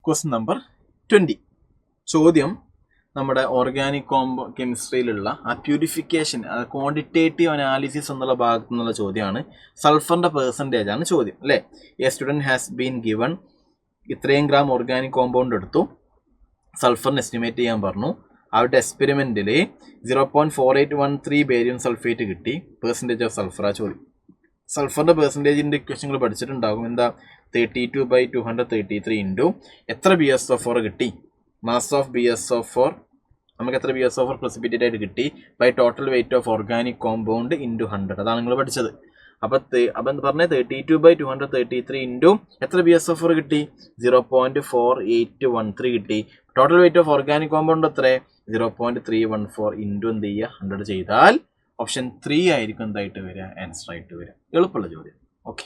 Question number 20. ചോദ്യം നമ്മുടെ organic കെമിസ്ട്രിയിലുള്ള ആ പ്യൂരിഫിക്കേഷൻ, ക്വാണ്ടിറ്റേറ്റീവ് അനാലിസിസ് എന്നുള്ള ഭാഗത്തു നിന്നുള്ള ചോദ്യമാണ്. സൾഫറിൻ്റെ പെർസെൻറ്റേജ് ആണ് ചോദ്യം അല്ലേ. A student has been given ഇത്രയും ഗ്രാം ഓർഗാനിക് കോമ്പൗണ്ട് എടുത്തു, സൾഫറിന് എസ്റ്റിമേറ്റ് ചെയ്യാൻ പറഞ്ഞു. അവരുടെ എക്സ്പെരിമെൻറ്റിൽ 0.4813 ബേരിയം സൾഫേറ്റ് കിട്ടി. പെർസെൻറ്റേജ് ഓഫ് സൾഫറാ ചോദ്യം. സൾഫറിൻ്റെ പെർസെൻറ്റേജിൻ്റെ ഇക്വേഷൻ പഠിച്ചിട്ടുണ്ടാകും. എന്താ? 32/233 ഇൻറ്റു എത്ര BsO4 കിട്ടി, മാസ് ഓഫ് BsO4, നമുക്ക് എത്ര BsO4 പ്രസിപ്പിറ്റേറ്റ് ആയിട്ട് കിട്ടി, by total weight of organic compound into 100. അതാണ് നിങ്ങൾ പഠിച്ചത്. അപ്പം പറഞ്ഞത് 32/233 ഇൻറ്റു എത്ര BsO4 കിട്ടി, 0.4813 കിട്ടി. Total weight of organic compound എത്ര, 0.314 ഇൻറ്റു എന്ത് ചെയ്യുക, 100 ചെയ്താൽ ഓപ്ഷൻ 3 ആയിരിക്കും എന്തായിട്ട് വരിക, ആൻസർ ആയിട്ട് വരിക. എളുപ്പമുള്ള ചോദ്യം. ഓക്കെ.